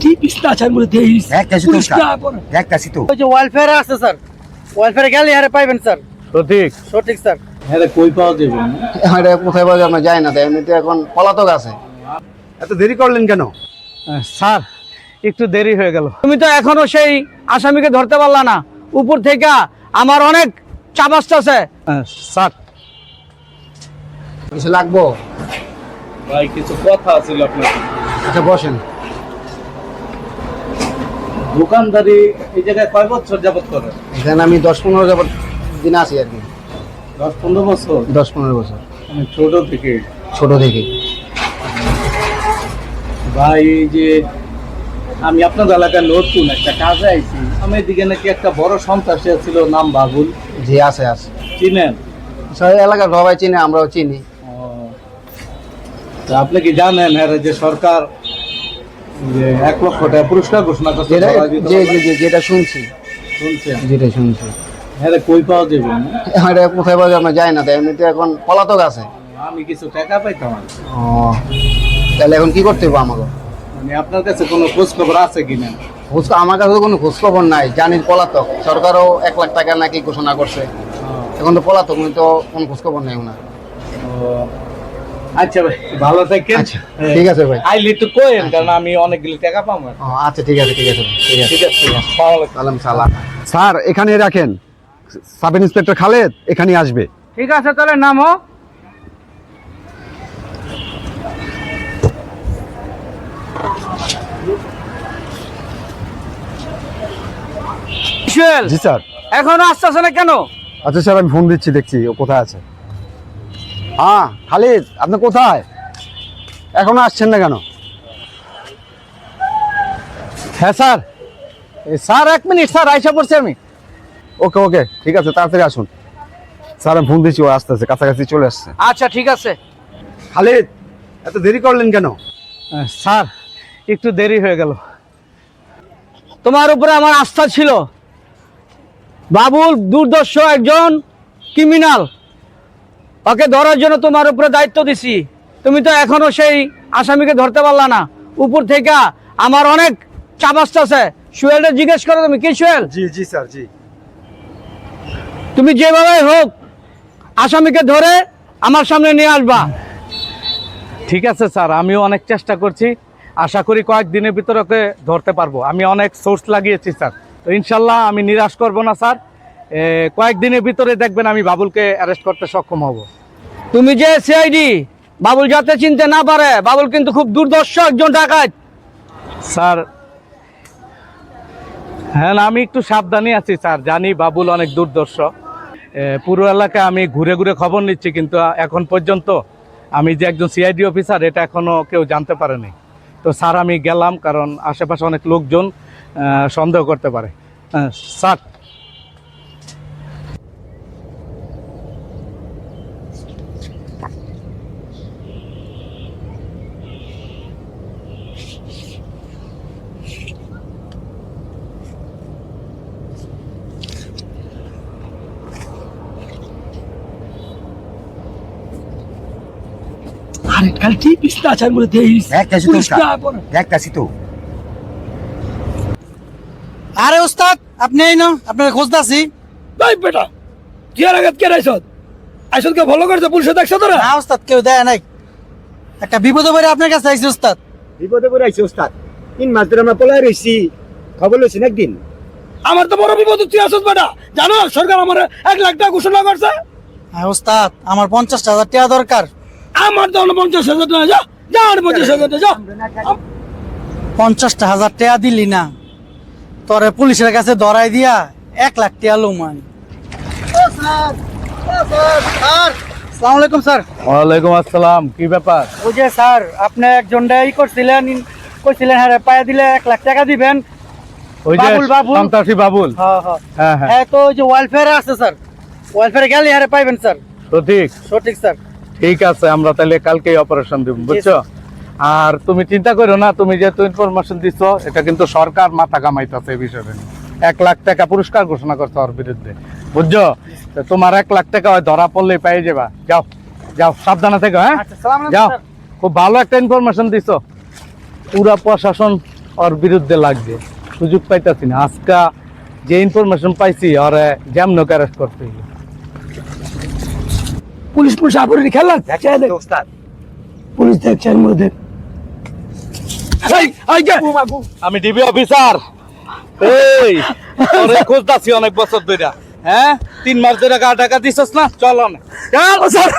কালটি পিছলা আছার মধ্যে দেইস এক কাছি তো ওই যে ওয়েলফেয়ার আছে স্যার, ওয়েলফেয়ারে গেলে আরে পাইবেন স্যার। সঠিক সঠিক স্যার। হ্যাঁ কই পাওয়া যাবে? এটা কোথায় পাওয়া যাবে যায় না, তাই এমনিতে এখন পলাতক আছে। এত দেরি করলেন কেন? স্যার একটু দেরি হয়ে গেল। তুমি তো এখনো সেই আসামিকে ধরতে পারলা না। উপর থেকে আমার অনেক চাপ আসতেছে। স্যার কিছু লাগবো? ভাই কিছু কথা আছিল আপনার। আচ্ছা বসেন। দোকানদারি এই জায়গায় কয় বছর যাবত করে? এখানে আমি 10-15 যাবত দিন আছি আর কি। 10-15 বছর? 10-15 বছর। আমি ছোট থেকে। ছোট থেকে। ভাই এই যে আমি আপনাদের এলাকায় নতুন একটা কাজে আইছি, আমি এদিকে নাকি একটা বড় সন্ত্রাসী ছিল, নাম বাবুল। জি আছে আছে। চিনেন? সবাই এলাকার সবাই চিনে, আমরাও চিনি। তা আপনি কি জানেন হ্যাঁ যে সরকার যে 1 লক্ষ টাকা পুরস্কার ঘোষণা করছে? যেটা শুনছি। শুনছেন? যেটা শুনছি। হ্যাঁ কই পাওয়া যাবে? এটা কোথায় পাওয়া যাবে যায় না, তাই এমনিতে এখন পলাতক আছে। আমি কিছু টাকা পাইতাম। ও তাহলে এখন কি করতে হবে আমাকে? মানে আপনার কাছে কোনো খোঁজ খবর আছে কিনা? আমার কাছে কোনো খোঁজ খবর নাই, জানি পলাতক। সরকারও 1 লাখ টাকা নাকি ঘোষণা করছে। এখন তো পলাতক, আমি তো কোনো খোঁজ খবর নাই ওনার। আচ্ছা ভাই ভালো থাকেন। ঠিক আছে ভাই, আইলি একটু কইেন, কারণ আমি অনেকগুলো টাকা পাবো। আচ্ছা ঠিক আছে ঠিক আছে ঠিক আছে ঠিক আছে। সালাম সালাম। স্যার এখানে রাখেন, সাব ইন্সপেক্টর খালেদ এখানে আসবে। ঠিক আছে তাহলে নামো। জি স্যার। এখনো আসতেছে না কেন? আচ্ছা স্যার আমি ফোন দিচ্ছি, দেখছি ও কোথায় আছে। হ্যাঁ খালিদ, আপনি কোথায়? এখনো আসছেন না কেন? হ্যাঁ স্যার। স্যার 1 মিনিট স্যার, আইসা পড়ছি আমি। ওকে ওকে ঠিক আছে, তাড়াতাড়ি আসুন। স্যার আমি ফোন দিচ্ছি, ও আসতেছে, কাছাকাছি চলে আসছে। আচ্ছা ঠিক আছে। খালিদ এত দেরি করলেন কেন? স্যার একটু দেরি হয়ে গেল। তোমার উপরে আমার আস্থা ছিল। বাবুল দুর্দর্শ একজন ক্রিমিনাল, ওকে ধরার জন্য তোমার উপরে দায়িত্ব দিছি। তুমি তো এখনো সেই আসামিকে ধরতে পারলা না। উপর থেকে আমার অনেক চাপ আসতেছে। সোহেলটা জিজ্ঞেস করো, তুমি কি সোহেল? জি জি স্যার জি। তুমি যেভাবে হোক আসামিকে ধরে আমার সামনে নিয়ে আসবা। ঠিক আছে স্যার, আমিও অনেক চেষ্টা করছি। আশা করি কয়েকদিনের ভিতরে ওকে ধরতে পারবো। আমি অনেক সোর্স লাগিয়েছি স্যার, তো ইনশাল্লাহ আমি নিরাশ করব না স্যার। কয়েকদিনের ভিতরে দেখবেন আমি বাবুলকে অ্যারেস্ট করতে সক্ষম হব। তুমি যে সিআইডি, বাবুল যাতে চিনতে না পারে, বাবুল কিন্তু খুব দুর্দর্শ একজন ডাকাত স্যার। হ্যাঁ আমি একটু সাবধানে আছি স্যার, জানি বাবুল অনেক দুর্দর্শ। পুরো এলাকায় আমি ঘুরে ঘুরে খবর নিচ্ছি, কিন্তু এখন পর্যন্ত আমি যে একজন সিআইডি অফিসার এটা এখনো কেউ জানতে পারেনি। তো স্যার আমি গেলাম, কারণ আশেপাশে অনেক লোকজন সন্দেহ করতে পারে। স্যার আরে কালটি পিছলা আছার মধ্যে দেইস এক কাছি তো আরে ওস্তাদ আপনি এই না, আপনার খোঁজদাছি। ভাই বেটা কি আর আগত কে রাইছত আইছত কে ভালো করতে পুলিশ দেখছ তোরা? না ওস্তাদ, কেউ দেয় নাই। একটা বিপদে পড়ে আপনার কাছে আইছি ওস্তাদ। বিপদে পড়ে আইছি ওস্তাদ। 3 মাস ধরে আমরা পলাই রইছি, খবর লইছেন একদিন? আমার তো বড় বিপদ তুই আসত বেটা। জানো সরকার আমার 1 লাখ টাকা ঘোষণা করছে। হ্যাঁ ওস্তাদ, আমার 50,000 টাকা দরকার। আমার তো 50,000 টাকা। যা যা 50,000 টাকা যা। 50,000 টাকা দিলি না, তোরে পুলিশের কাছে ধরাই দিয়া 1 লাখ টাকা লুম আমি। আসসালামু আলাইকুম স্যার। ওয়ালাইকুম আসসালাম। কি ব্যাপার? ওই যে স্যার আপনি একজন কইছিলেন হ্যাঁ পায়া দিলে 1 লাখ টাকা দিবেন। ওই যে বাবুল। সন্ত্রাসী বাবুল। হ্যাঁ হ্যাঁ হ্যাঁ হ্যাঁ হ্যাঁ, তো ওই যে ওয়েলফেয়ারে আছে স্যার, ওয়েলফেয়ারে গেলে আরে পাইবেন স্যার। সঠিক। সঠিক স্যার। ঠিক আছে, আমরা তাহলে কালকেই অপারেশন দিব, বুঝছো? আর তুমি চিন্তা করো না, তুমি যেহেতু ইনফরমেশন দিচ্ছ, এটা কিন্তু সরকার মাথা কামাইতেছে এই বিষয়ে। 1 লাখ টাকা পুরস্কার ঘোষণা করছে ওর বিরুদ্ধে, বুঝছো? তো তোমার 1 লাখ টাকা ওই ধরা পড়লেই পেয়ে যাবা। যাও যাও, সাবধানে থেকো। হ্যাঁ আচ্ছা, সালাম আলাইকুম যাও, স্যার। খুব ভালো একটা ইনফরমেশন দিছো। পুরা প্রশাসন ওর বিরুদ্ধে লাগবে, সুযোগ পাইতাছি না। আজকা যে ইনফরমেশন পাইছি ওরে যেমন অ্যারেস্ট করতে হইলো। পুলিশ পুলিশ আপনি খেলান পুলিশ দেখছেন মধ্যে আমি ডিবি অফিসার, এই ওরে খুঁজতাছি অনেক বছর ধরে। হ্যাঁ 3 মাস ধরে টাকা দিছস না, চল না। স্যার